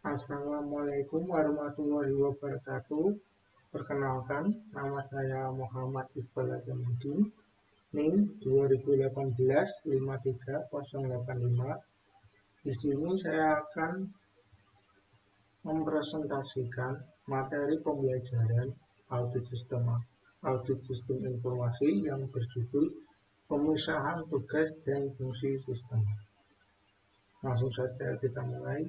Assalamualaikum warahmatullahi wabarakatuh. Perkenalkan, nama saya Muhammad Iqbal Adamuddin, NIM 2018-53085. Di sini saya akan mempresentasikan materi pembelajaran audit sistem informasi yang berjudul pemisahan tugas dan fungsi sistem. Langsung saja kita mulai.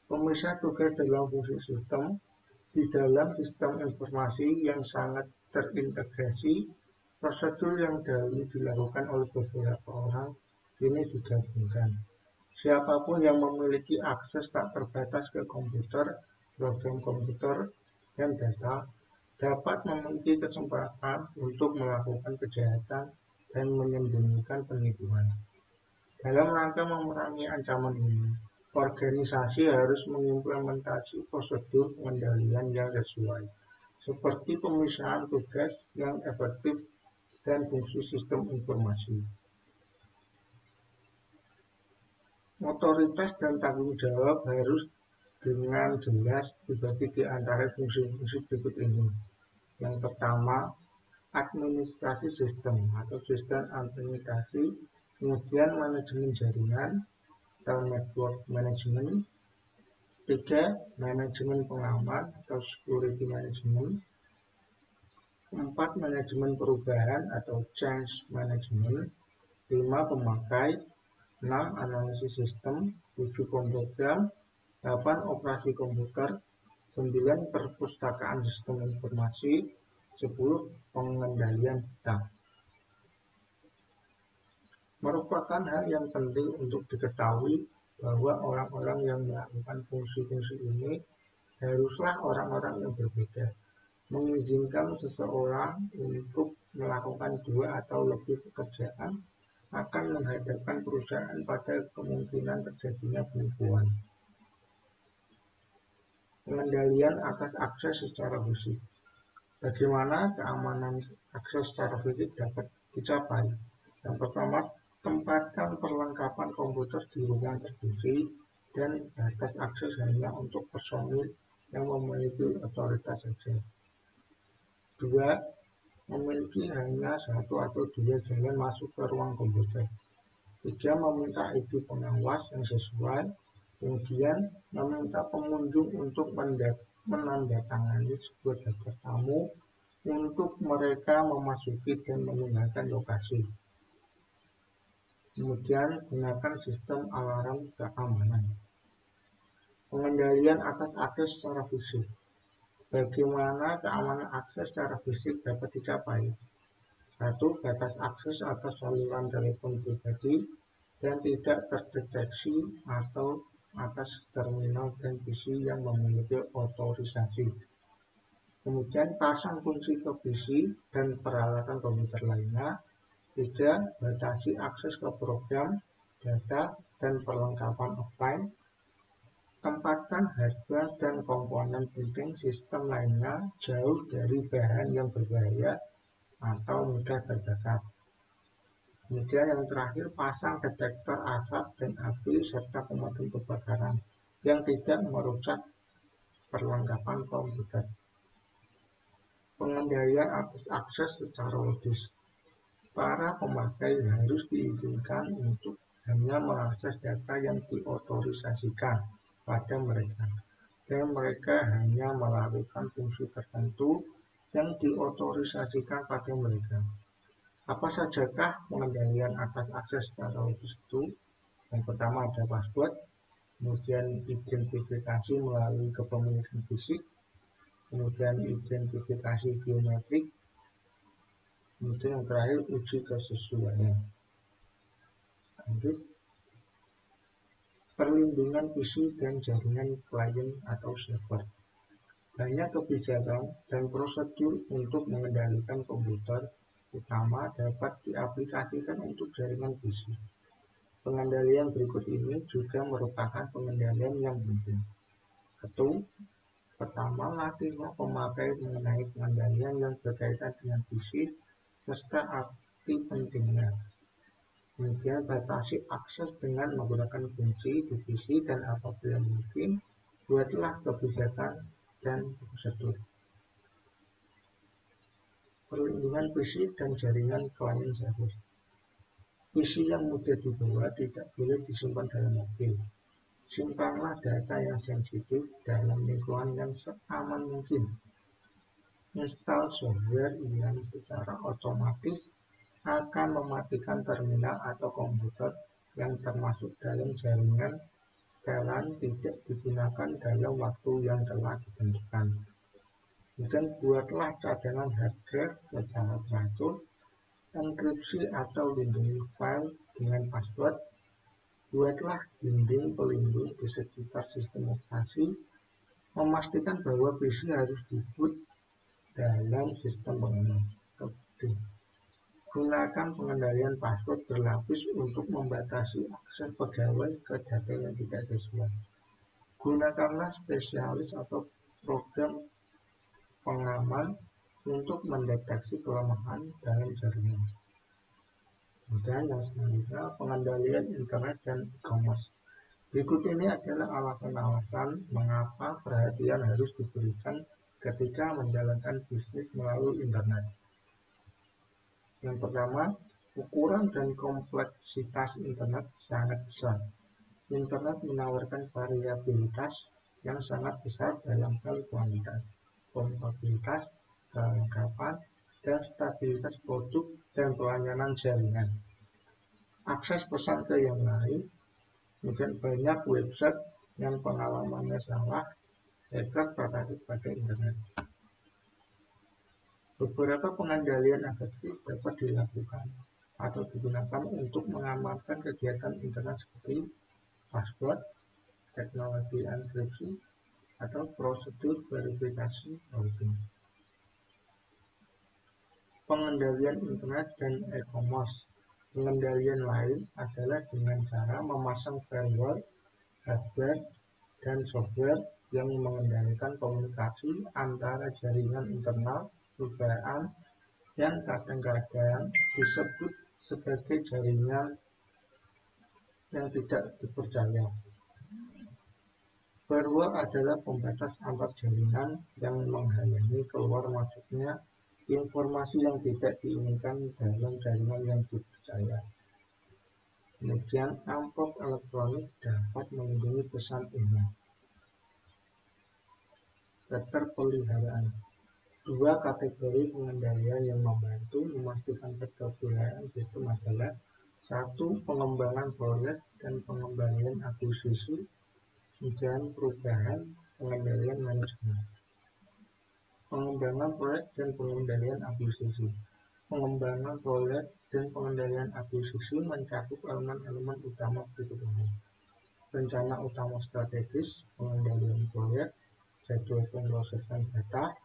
Pemisah tugas dalam fungsi sistem. Di dalam sistem informasi yang sangat terintegrasi, prosedur yang dahulu dilakukan oleh beberapa orang kini digabungkan. Siapapun yang memiliki akses tak terbatas ke komputer, program komputer, dan data dapat memiliki kesempatan untuk melakukan kejahatan dan menyembunyikan penipuan. Dalam rangka memerangi ancaman ini, organisasi harus mengimplementasi prosedur pengendalian yang sesuai, seperti pemisahan tugas yang efektif dan fungsi sistem informasi. Otoritas dan tanggung jawab harus dengan jelas dibagi di antara fungsi-fungsi berikut ini. Yang pertama, administrasi sistem atau sistem administrasi, kemudian manajemen jaringan atau network management. 3. Manajemen pengaman atau security management. 4. Manajemen perubahan atau change management. 5. Pemakai. 6. Analisis sistem. 7. Pemrogram. 8. Operasi komputer. 9. Perpustakaan sistem informasi. 10. Pengendalian data. Merupakan hal yang penting untuk diketahui bahwa orang-orang yang melakukan fungsi-fungsi ini haruslah orang-orang yang berbeda. Mengizinkan seseorang untuk melakukan 2 atau lebih pekerjaan akan menghadapkan perusahaan pada kemungkinan terjadinya penipuan. Pengendalian atas akses secara fisik. Bagaimana keamanan akses secara fisik dapat dicapai? Yang pertama, tempatkan perlengkapan komputer di ruang terkunci dan batas akses hanya untuk personil yang memiliki otoritas saja. 2. Memiliki hanya 1 atau 2 jalan masuk ke ruang komputer. 3. Meminta ID pengawas yang sesuai. Kemudian meminta pengunjung untuk menandatangani sebuah daftar tamu untuk mereka memasuki dan meninggalkan lokasi. Kemudian gunakan sistem alarm keamanan. Pengendalian atas akses secara fisik. Bagaimana keamanan akses secara fisik dapat dicapai? 1. Batas akses atas saluran telepon pribadi dan tidak terdeteksi atau atas terminal dan PC yang memiliki otorisasi. Kemudian pasang kunci ke PC dan peralatan komputer lainnya. 3. Batasi akses ke program, data, dan perlengkapan offline. Tempatkan hardware dan komponen penting sistem lainnya jauh dari bahan yang berbahaya atau mudah terbakar. Kemudian yang terakhir, pasang detektor asap dan api serta pemadam kebakaran yang tidak merusak perlengkapan komputer. Pengendalian atas akses secara logis. Para pemakai harus diizinkan untuk hanya mengakses data yang diotorisasikan pada mereka, dan mereka hanya melakukan fungsi tertentu yang diotorisasikan pada mereka. Apa sajakah pengendalian atas akses secara logis itu? Yang pertama ada password, kemudian identifikasi melalui kepemilikan fisik, kemudian identifikasi biometrik, kemudian yang terakhir uji kesesuaian. Lanjut, perlindungan PC dan jaringan klien atau server. Banyak kebijakan dan prosedur untuk mengendalikan komputer utama dapat diaplikasikan untuk jaringan PC. Pengendalian berikut ini juga merupakan pengendalian yang penting. 1. Pertama, latihlah pemakai mengenai pengendalian yang berkaitan dengan PC serta arti pentingnya. Kemudian batasi akses dengan menggunakan kunci, divisi, dan apabila mungkin, buatlah kebijakan dan prosedur. Perlindungan PC dan jaringan klien server. PC yang mudah dibawa tidak boleh disimpan dalam mobil. Simpanlah data yang sensitif dalam lingkungan yang seaman mungkin. Install software yang secara otomatis akan mematikan terminal atau komputer yang termasuk dalam jaringan VLAN tidak digunakan dalam waktu yang telah ditentukan. Kemudian buatlah cadangan hard drive secara teratur, enkripsi atau lindungi file dengan password. Buatlah dinding pelindung di sekitar sistem operasi, memastikan bahwa PC harus diboot dalam sistem pengenalan. Gunakan pengendalian password berlapis untuk membatasi akses pegawai ke data yang tidak sesuai. Gunakanlah spesialis atau program pengaman untuk mendeteksi kelemahan dalam jaringan. Kemudian yang selanjutnya, pengendalian internet dan e-commerce. Berikut ini adalah alasan-alasan mengapa perhatian harus diberikan ketika menjalankan bisnis melalui internet. Yang pertama, ukuran dan kompleksitas internet sangat besar. Internet menawarkan variabilitas yang sangat besar dalam hal kuantitas, kompatibilitas, kelengkapan, dan stabilitas produk dan pelayanan jaringan. Akses pesan ke yang lain, kemudian banyak website yang pengalamannya salah, hacker tertarik pada internet. Beberapa pengendalian efektif dapat dilakukan atau digunakan untuk mengamankan kegiatan internet seperti password, teknologi enkripsi, atau prosedur verifikasi routing. Pengendalian internet dan e-commerce. Pengendalian lain adalah dengan cara memasang firewall, hardware, dan software yang mengendalikan komunikasi antara jaringan internal perusahaan yang kadang-kadang disebut sebagai jaringan yang tidak dipercaya. Firewall adalah pembatas antar jaringan yang menghalangi keluar masuknya informasi yang tidak diinginkan dalam jaringan yang dipercaya. Kemudian amplop elektronik dapat melindungi pesan email. Keterpeliharaan. Dua kategori pengendalian yang membantu memastikan keterpeliharaan sistem adalah: satu, pengembangan proyek dan pengendalian akuisisi, dan perubahan pengendalian manajemen. Pengembangan proyek dan pengendalian akuisisi. Pengembangan proyek dan pengendalian akuisisi mencakup elemen-elemen utama berikut ini: rencana utama strategis, pengendalian proyek, jadwal pemrosesan data,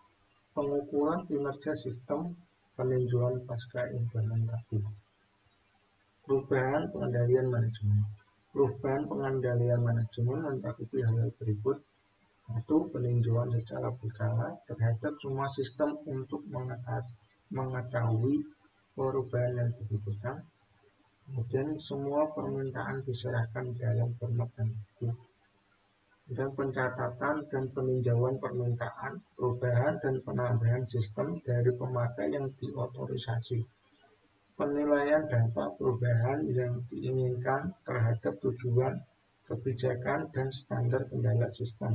pengukuran kinerja sistem, peninjauan pasca implementasi. Perubahan pengendalian manajemen. Perubahan pengendalian manajemen mencakupi hal berikut: satu, peninjauan secara berkala terhadap semua sistem untuk mengetahui perubahan yang dibutuhkan. Kemudian semua permintaan diserahkan dalam format dan buku. Dan pencatatan dan peninjauan permintaan, perubahan dan penambahan sistem dari pemakai yang diotorisasi. Penilaian dampak perubahan yang diinginkan terhadap tujuan, kebijakan, dan standar kendala sistem.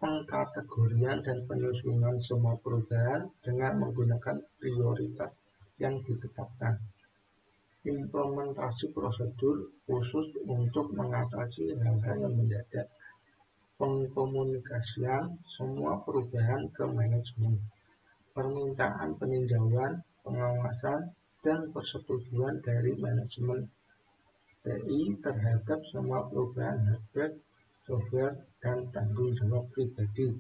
Pengkategorian dan penyusunan semua perubahan dengan menggunakan prioritas yang ditetapkan. Implementasi prosedur khusus untuk mengatasi hal-hal yang mendadak. Pengkomunikasian semua perubahan ke manajemen. Permintaan peninjauan, pengawasan, dan persetujuan dari manajemen TI terhadap semua perubahan hardware, software, dan tanggung jawab pribadi.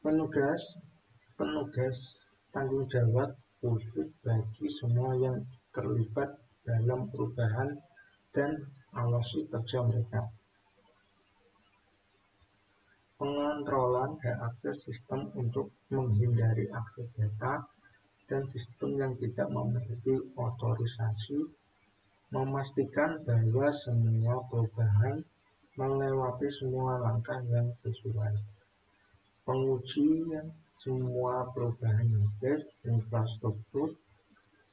Penugas tanggung jawab khusus bagi semua yang terlibat dalam perubahan dan awasi kerja mereka. Pengontrolan hak akses sistem untuk menghindari akses data dan sistem yang tidak memiliki otorisasi, memastikan bahwa semua perubahan melewati semua langkah yang sesuai. Pengujian semua perubahan hardware infrastruktur,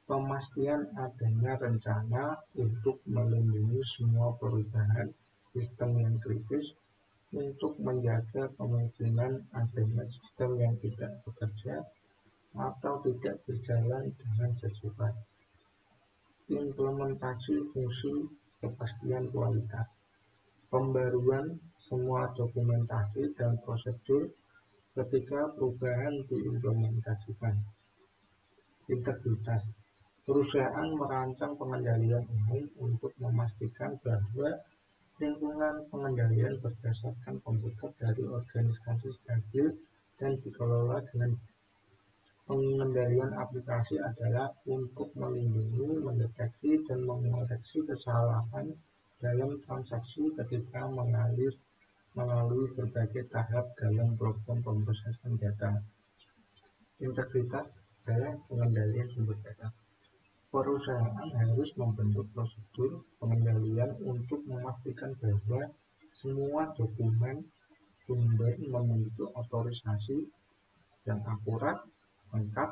pemastian adanya rencana untuk melindungi semua perubahan sistem yang kritis untuk menjaga kemungkinan adanya sistem yang tidak bekerja atau tidak berjalan dengan sesuai. Implementasi fungsi kepastian kualitas, pembaruan semua dokumentasi dan prosedur ketika perubahan diimplementasikan. Integritas, perusahaan merancang pengendalian umum untuk memastikan bahwa lingkungan pengendalian berdasarkan komputer dari organisasi stabil dan dikelola dengan pengendalian aplikasi adalah untuk melindungi, mendeteksi, dan mengoreksi kesalahan dalam transaksi ketika melalui berbagai tahap dalam program pemrosesan data. Integritas dalam pengendalian sumber data. Perusahaan harus membentuk prosedur pengendalian untuk memastikan bahwa semua dokumen sumber memiliki otorisasi yang akurat, lengkap,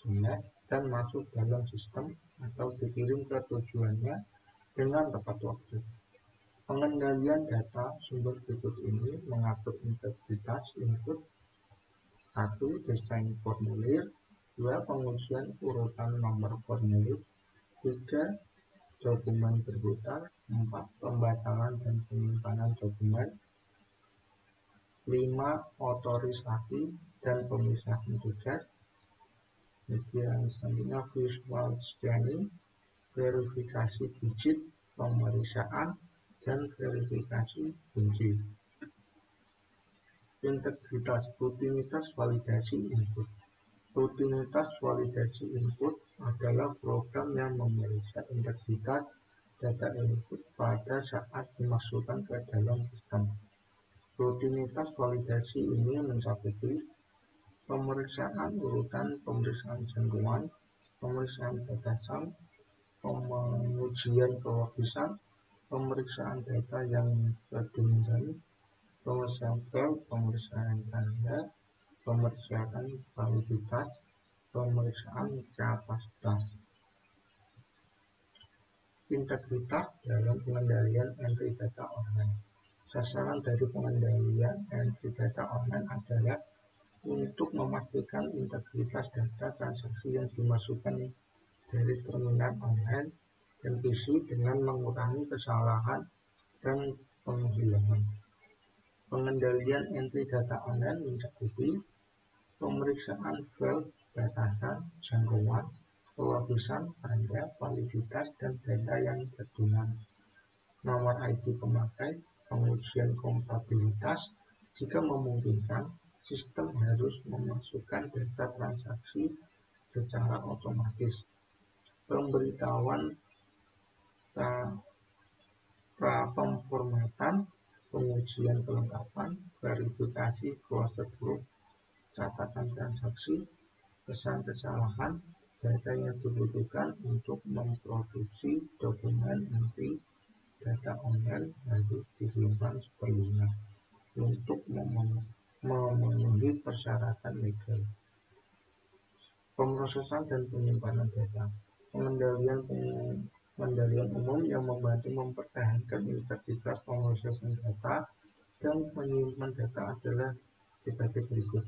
jelas, dan masuk dalam sistem atau dikirim ke tujuannya dengan tepat waktu. Pengendalian data sumber berikut ini mengatur integritas input. 1. Desain formulir. 2. Pengujian urutan nomor formulir. 3. Dokumen berputar. 4. Pembatalan dan penyimpanan dokumen. 5. Otorisasi dan pemisahan tugas. Kemudian selanjutnya visual scanning, verifikasi digit, pemeriksaan, dan verifikasi kunci. Integritas, rutinitas validasi input. Rutinitas validasi input adalah program yang memeriksa integritas data input pada saat dimasukkan ke dalam sistem. Rutinitas validasi ini mencakupi pemeriksaan urutan, pemeriksaan jangkauan, pemeriksaan batasan, pengujian kelogisan, pemeriksaan data yang redundan, pemeriksaan file, pemeriksaan tanda, pemeriksaan validitas, pemeriksaan kapasitas. Integritas dalam pengendalian entry data online. Sasaran dari pengendalian entry data online adalah untuk memastikan integritas data transaksi yang dimasukkan dari terminal online dan PC dengan mengurangi kesalahan dan penghilangan. Pengendalian entry data online mencakupi pemeriksaan file, batasan, jangkauan, kelogisan, tanda, validitas, dan data yang redundan. Nomor ID pemakai, pengujian kompatibilitas. Jika memungkinkan, sistem harus memasukkan data transaksi secara otomatis. Pemberitahuan pemformatan, pengujian kelengkapan, verifikasi prosedur, catatan transaksi, pesan kesalahan, data yang dibutuhkan untuk memproduksi dokumen entry data online harus disimpan sepenuhnya untuk memenuhi persyaratan legal. Pemrosesan dan penyimpanan data. Pengendalian umum yang membantu mempertahankan integritas pemrosesan data dan penyimpan data adalah sebagai berikut.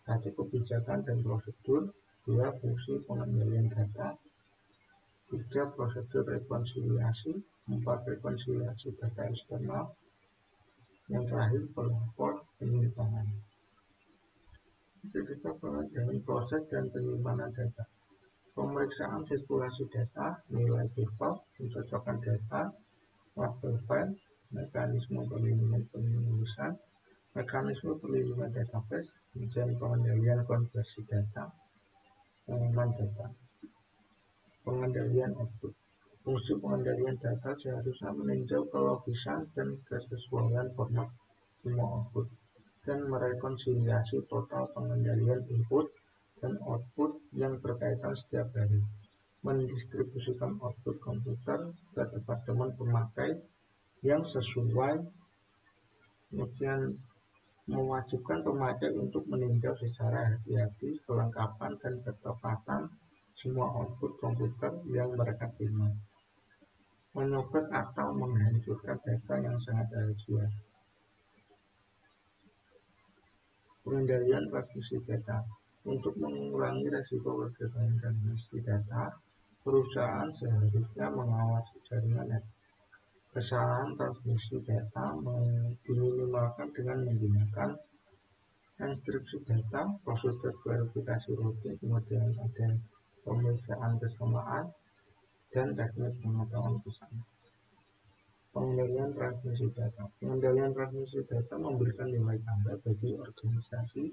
1. Kebijakan dan prosedur. 2. Fungsi pengendalian data. 3. Prosedur rekonsiliasi. 4. Rekonsiliasi data eksternal. Yang terakhir, pelapor penyimpanan. Kita mulai dengan proses dan penyimpanan data. Pemeriksaan sirkulasi data, nilai default, pencocokan data, label file, mekanisme perlindungan penulisan, mekanisme perlindungan database, dan pengendalian konversi data, pengumuman data. Pengendalian output. Fungsi pengendalian data seharusnya meninjau kelogisan dan kesesuaian format semua output dan merekonsiliasi total pengendalian input dan output yang berkaitan setiap hari, mendistribusikan output komputer ke departemen pemakai yang sesuai, kemudian mewajibkan pemakai untuk meninjau secara hati-hati kelengkapan dan ketepatan semua output komputer yang mereka terima, menyobek atau menghancurkan data yang sangat rahasia. Pengendalian transmisi data. Untuk mengurangi resiko kegagalan transmisi data, perusahaan seharusnya mengawasi jaringan net. Kesalahan transmisi data diminimalkan dengan menggunakan enkripsi data, prosedur verifikasi rutin, kemudian ada pemeriksaan kesamaan, dan teknik pengetahuan pesan. Pengendalian transmisi data. Pengendalian transmisi data memberikan nilai tambah bagi organisasi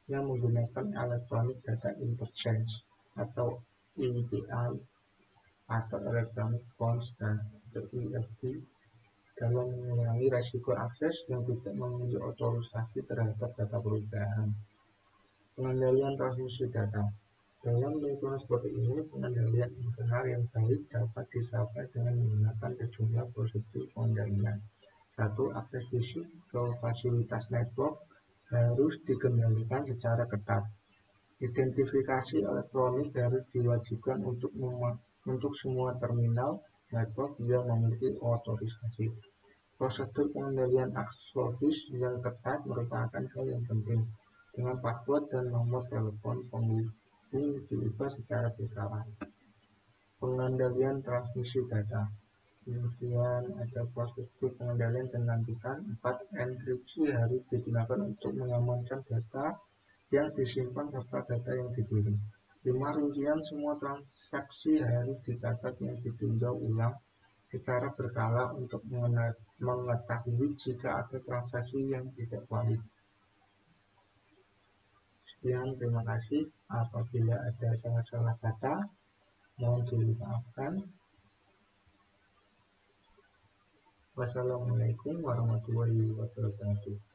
yang menggunakan Electronic Data Interchange atau EDI atau Electronic Funds Transfer (EFT) dalam mengurangi risiko akses yang tidak memiliki otorisasi terhadap data perusahaan. Pengendalian transmisi data. Dalam lingkungan seperti ini, pengendalian internal yang baik dapat dicapai dengan menggunakan sejumlah prosedur pengendalian. 1. Akses fisik ke fasilitas network harus dikendalikan secara ketat. Identifikasi elektronik harus diwajibkan untuk semua terminal network yang memiliki otorisasi. Prosedur pengendalian akses yang ketat merupakan hal yang penting, dengan password dan nomor telepon penghubung diubah secara berkala. Pengendalian transmisi data. Kemudian ada prosedur pengendalian dan lanjutan. 4. Enkripsi harus digunakan untuk mengamankan data yang disimpan serta data yang dikirim. 5. Rincian semua transaksi harus dicatat yang ditinjau ulang secara berkala untuk mengetahui jika ada transaksi yang tidak valid. Sekian, terima kasih. Apabila ada salah-salah kata, mohon dimaafkan. Wassalamualaikum warahmatullahi wabarakatuh.